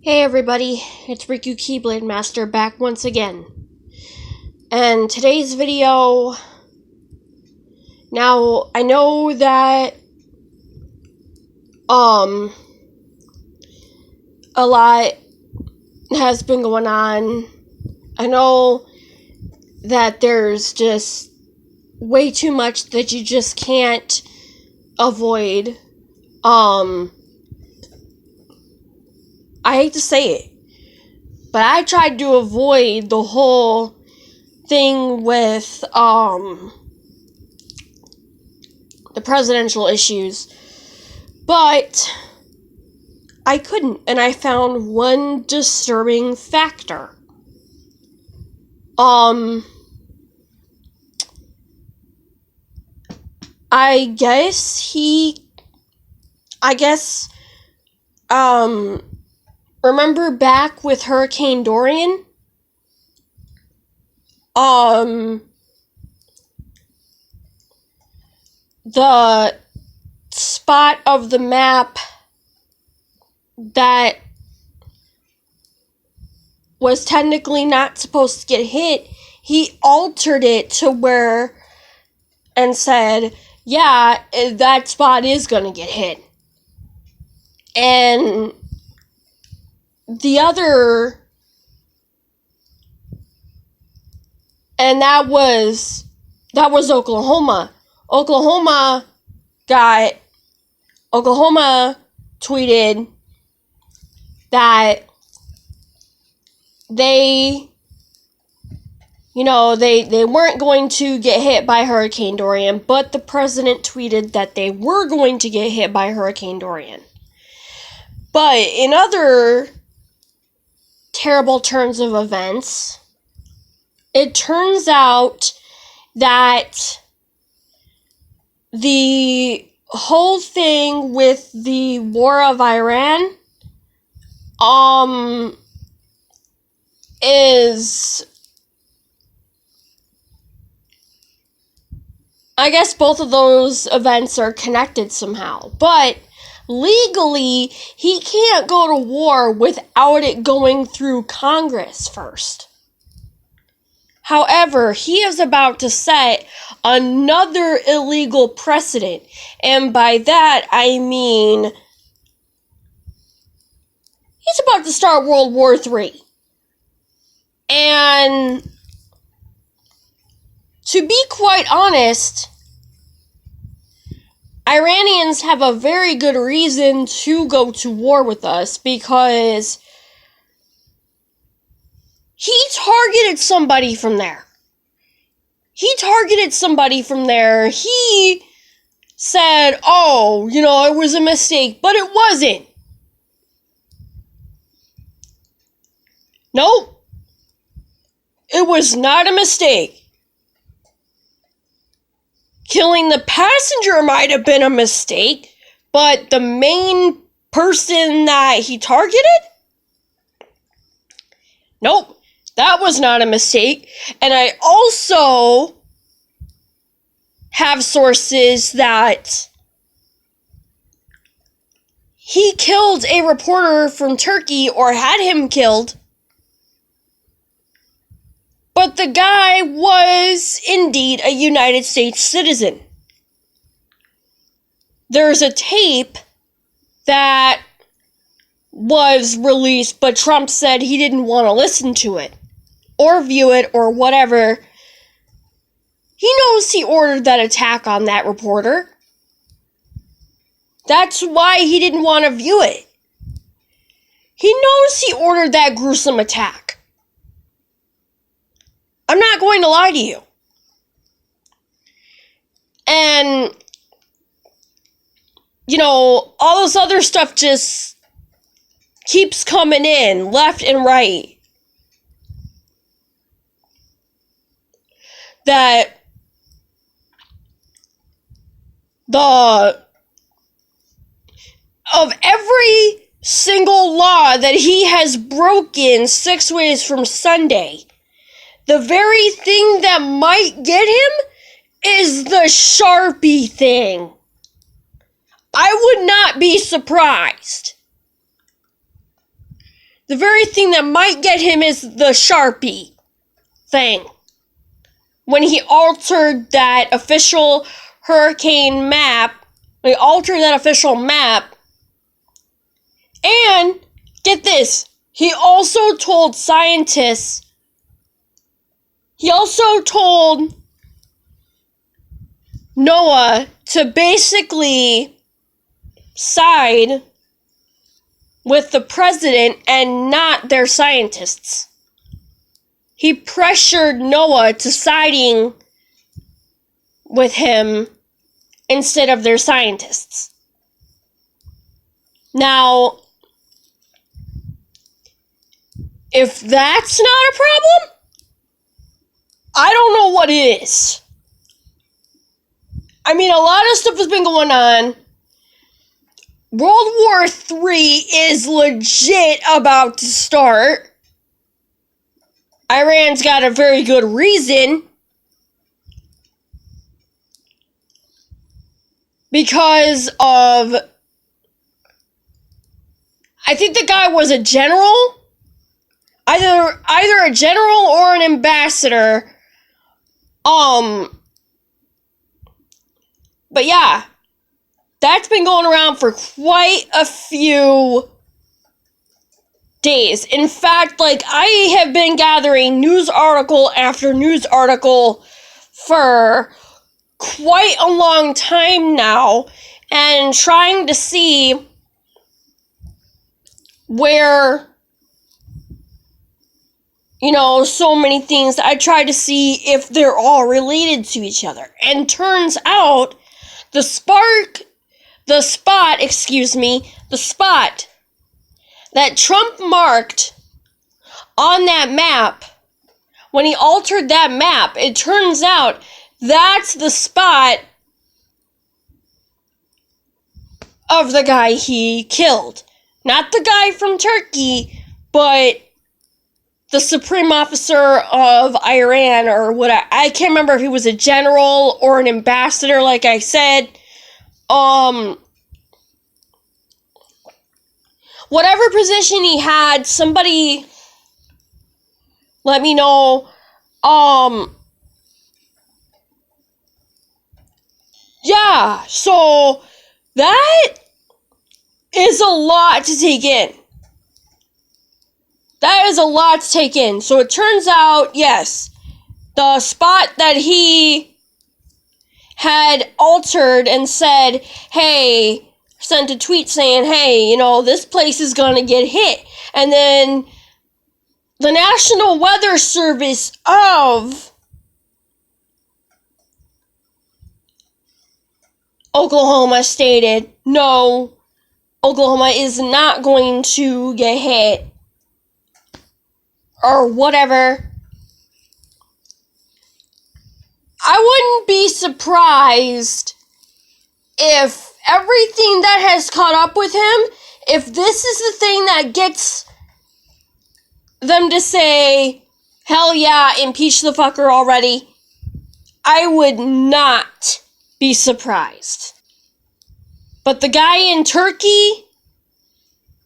Hey everybody, it's Riku Keyblade Master back once again. And today's video, now I know that a lot has been going on. I know that there's just way too much that you just can't avoid. I hate to say it, but I tried to avoid the whole thing with the presidential issues, but I couldn't, and I found one disturbing factor. Remember back with Hurricane Dorian? The spot of the map that was technically not supposed to get hit, he altered it to where and said, yeah, that spot is gonna get hit. And that was Oklahoma. Oklahoma tweeted that they weren't going to get hit by Hurricane Dorian, but the president tweeted that they were going to get hit by Hurricane Dorian. But in other terrible turns of events, it turns out that the whole thing with the war of Iran is, I guess both of those events are connected somehow, but legally he can't go to war without it going through Congress first. However, he is about to set another illegal precedent, and by that I mean he's about to start World War III. And to be quite honest, Iranians have a very good reason to go to war with us because he targeted somebody from there. He said, oh, it was a mistake, but it wasn't. Nope. It was not a mistake. Killing the passenger might have been a mistake, but the main person that he targeted? Nope. That was not a mistake. And I also have sources that he killed a reporter from Turkey, or had him killed, but the guy was indeed a United States citizen. There's a tape that was released, but Trump said he didn't want to listen to it or view it or whatever. He knows he ordered that attack on that reporter. That's why he didn't want to view it. He knows he ordered that gruesome attack. I'm not going to lie to you. And, all this other stuff just keeps coming in left and right. That of every single law that he has broken 6 ways from Sunday, the very thing that might get him is the Sharpie thing. I would not be surprised. the very thing that might get him is the Sharpie thing. When he altered that official hurricane map, and get this, he also told NOAA to basically side with the president and not their scientists. He pressured NOAA to siding with him instead of their scientists. Now, if that's not a problem, I don't know what is. I mean, a lot of stuff has been going on. World War III is legit about to start. Iran's got a very good reason. Because of, I think the guy was a general. Either a general or an ambassador. But yeah, that's been going around for quite a few days. In fact, I have been gathering news article after news article for quite a long time now and trying to see where, so many things. I try to see if they're all related to each other. And turns out the spot that Trump marked on that map, when he altered that map, it turns out that's the spot of the guy he killed. Not the guy from Turkey, but the supreme officer of Iran, or what I can't remember if he was a general or an ambassador, like I said. Whatever position he had, somebody let me know. Yeah, so that is a lot to take in. So it turns out, yes, the spot that he had altered and said, hey, sent a tweet saying, hey, this place is gonna get hit. And then the National Weather Service of Oklahoma stated, no, Oklahoma is not going to get hit. Or whatever. I wouldn't be surprised if everything that has caught up with him, if this is the thing that gets them to say, hell yeah, impeach the fucker already, I would not be surprised. But the guy in Turkey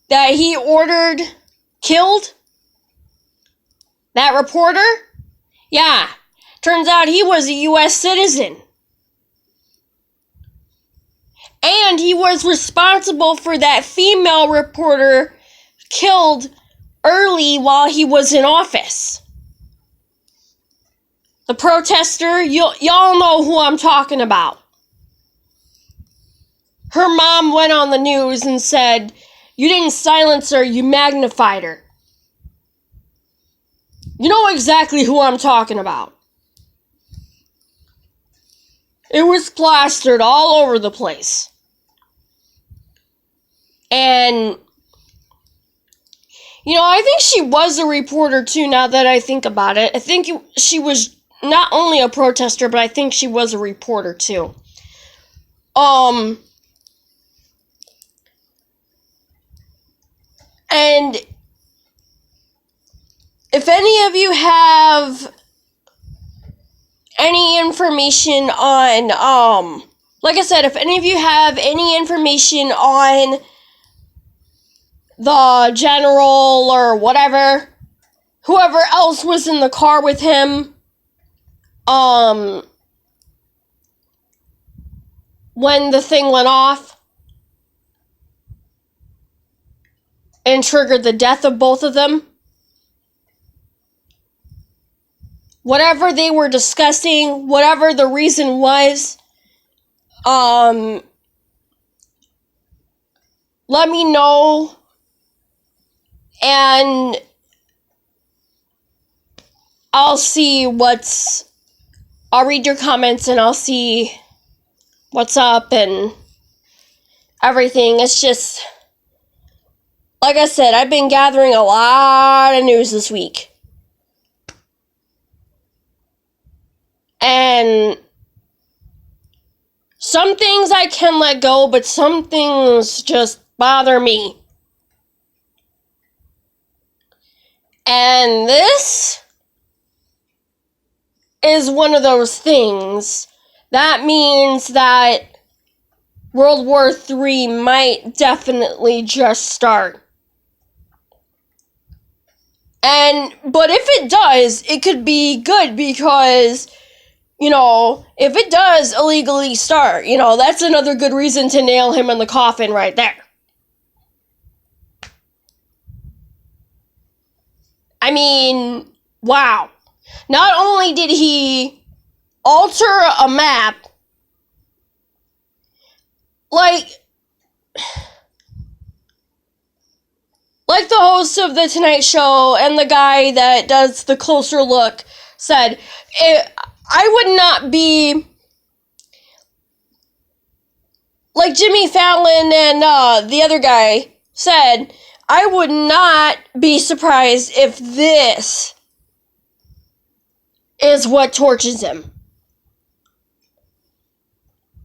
that he ordered killed, that reporter, yeah, turns out he was a U.S. citizen. And he was responsible for that female reporter killed early while he was in office. The protester, y'all know who I'm talking about. Her mom went on the news and said, you didn't silence her, you magnified her. You know exactly who I'm talking about. It was plastered all over the place. And, I think she was a reporter too, now that I think about it. I think she was not only a protester, but I think she was a reporter too. And if any of you have any information on, like I said, if any of you have any information on the general or whatever, whoever else was in the car with him, when the thing went off and triggered the death of both of them. Whatever they were discussing, whatever the reason was, let me know, and I'll read your comments and I'll see what's up and everything. It's just, like I said, I've been gathering a lot of news this week. And some things I can let go, but some things just bother me. And this is one of those things. That means that World War III might definitely just start. But if it does, it could be good because, if it does illegally start, that's another good reason to nail him in the coffin right there. I mean, wow. Not only did he alter a map, like the host of The Tonight Show and the guy that does the closer look said, I would not be, like Jimmy Fallon and the other guy said, I would not be surprised if this is what torches him.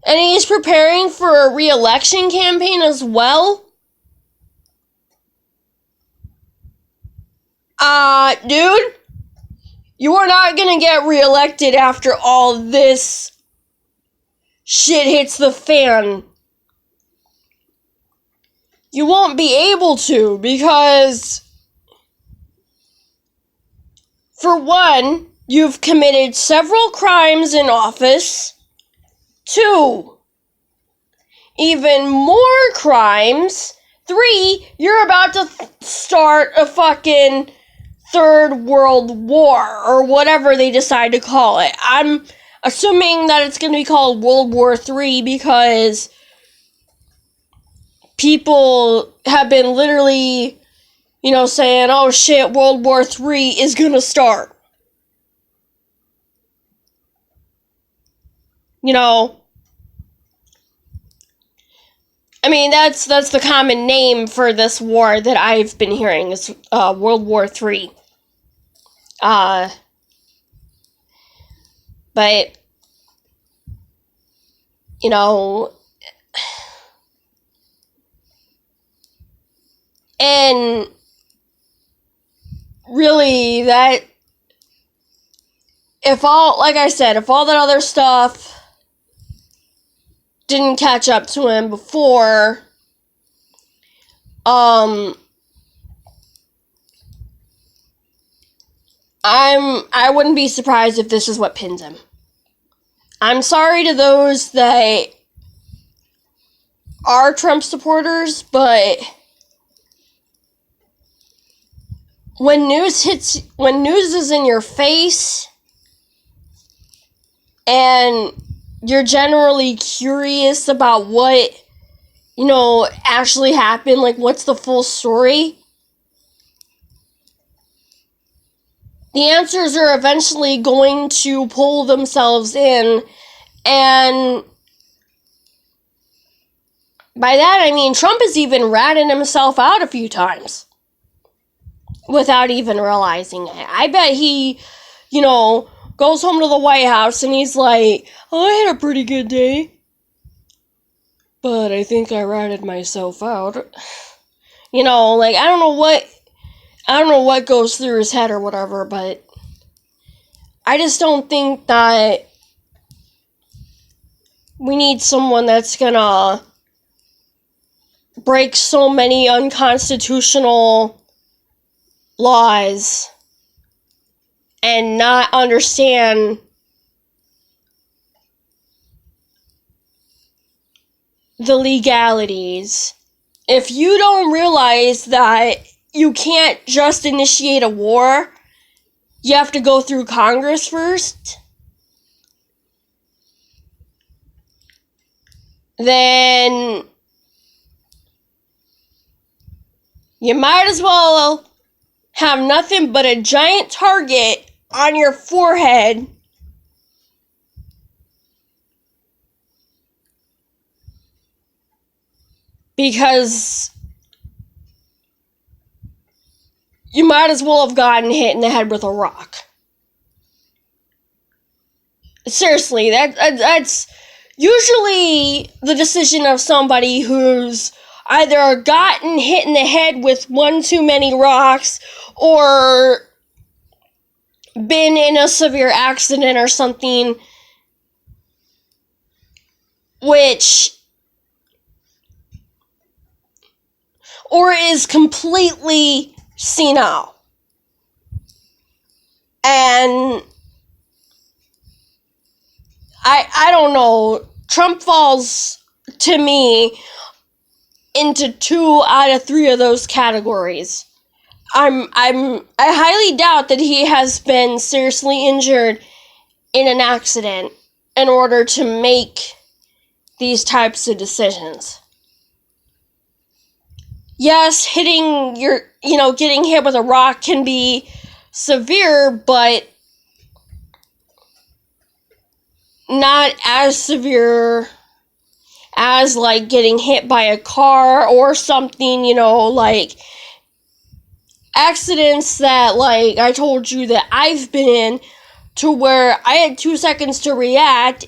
And he's preparing for a re-election campaign as well. Dude, you are not gonna get re-elected after all this shit hits the fan. You won't be able to because, for one, you've committed several crimes in office. 2, even more crimes. 3, you're about to start a fucking third world war, or whatever they decide to call it. I'm assuming that it's going to be called World War III because people have been literally, saying, oh shit, World War III is going to start. I mean, that's the common name for this war that I've been hearing, is World War III. But, and really if all that other stuff didn't catch up to him before, I wouldn't be surprised if this is what pins him. I'm sorry to those that are Trump supporters, but when news is in your face and you're generally curious about what, actually happened, like what's the full story, the answers are eventually going to pull themselves in, and by that I mean Trump has even ratted himself out a few times without even realizing it. I bet he, goes home to the White House and he's like, oh, I had a pretty good day, but I think I ratted myself out. I don't know what goes through his head or whatever, but I just don't think that we need someone that's gonna break so many unconstitutional laws and not understand the legalities. If you don't realize that you can't just initiate a war, you have to go through Congress first, then you might as well have nothing but a giant target on your forehead because you might as well have gotten hit in the head with a rock. Seriously, that's usually the decision of somebody who's either gotten hit in the head with one too many rocks or been in a severe accident or something, or is completely senile. And I don't know, Trump falls, to me, into 2 out of 3 of those categories. I highly doubt that he has been seriously injured in an accident in order to make these types of decisions. Yes, getting hit with a rock can be severe, but not as severe as, like, getting hit by a car or something, like accidents that, like, I told you that I've been in, to where I had 2 seconds to react.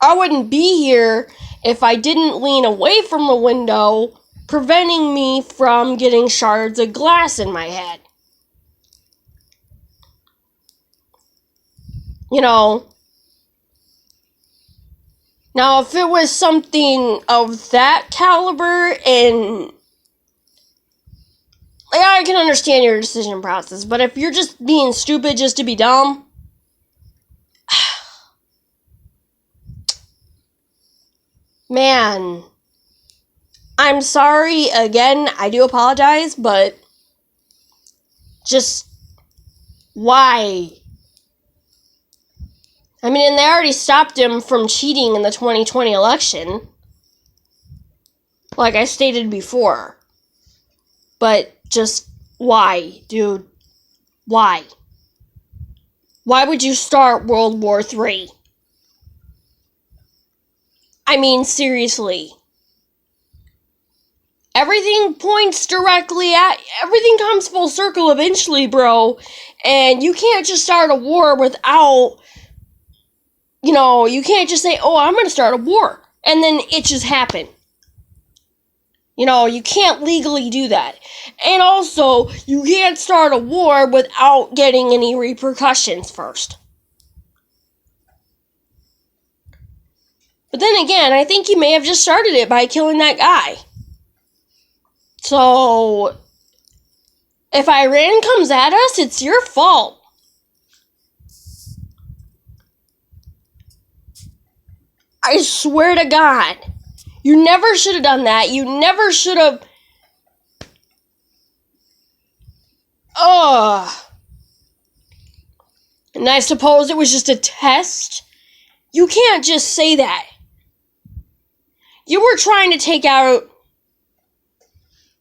I wouldn't be here if I didn't lean away from the window, preventing me from getting shards of glass in my head. Now, if it was something of that caliber, and I can understand your decision process, but if you're just being stupid just to be dumb, man, I'm sorry, again, I do apologize, but just, why? I mean, and they already stopped him from cheating in the 2020 election, like I stated before. But just, why, dude? Why? Why would you start World War III? I mean, seriously. Everything points directly at... Everything comes full circle eventually, bro. And you can't just start a war without... you can't just say, oh, I'm going to start a war. And then it just happened. You can't legally do that. And also, you can't start a war without getting any repercussions first. But then again, I think you may have just started it by killing that guy. So, if Iran comes at us, it's your fault. I swear to God. You never should have done that. You never should have... And I suppose it was just a test? You can't just say that. You were trying to take out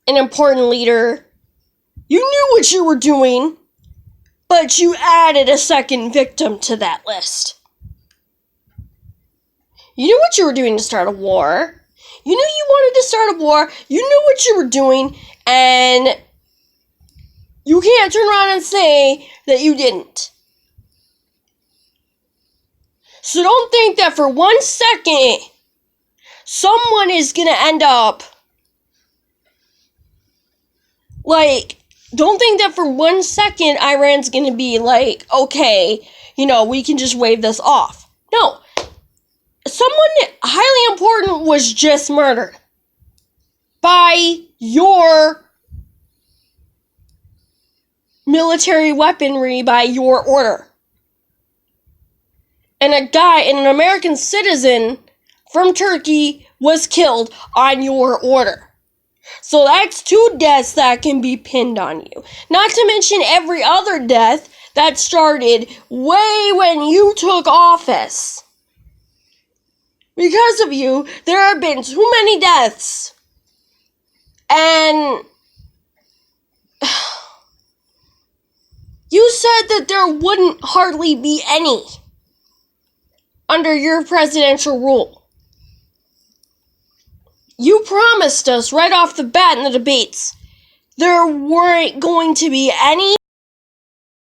an important leader. You knew what you were doing, but you added a second victim to that list. You knew what you were doing to start a war. You knew you wanted to start a war. You knew what you were doing, and you can't turn around and say that you didn't. So don't think that for 1 second someone is going to end up... don't think that for 1 second Iran's going to be like, okay, we can just wave this off. No. As someone highly important was just murdered by your military weaponry, by your order. And an American citizen from Turkey was killed on your order. So that's 2 deaths that can be pinned on you. Not to mention every other death that started way when you took office. Because of you, there have been too many deaths. And you said that there wouldn't hardly be any under your presidential rule. You promised us right off the bat in the debates there weren't going to be any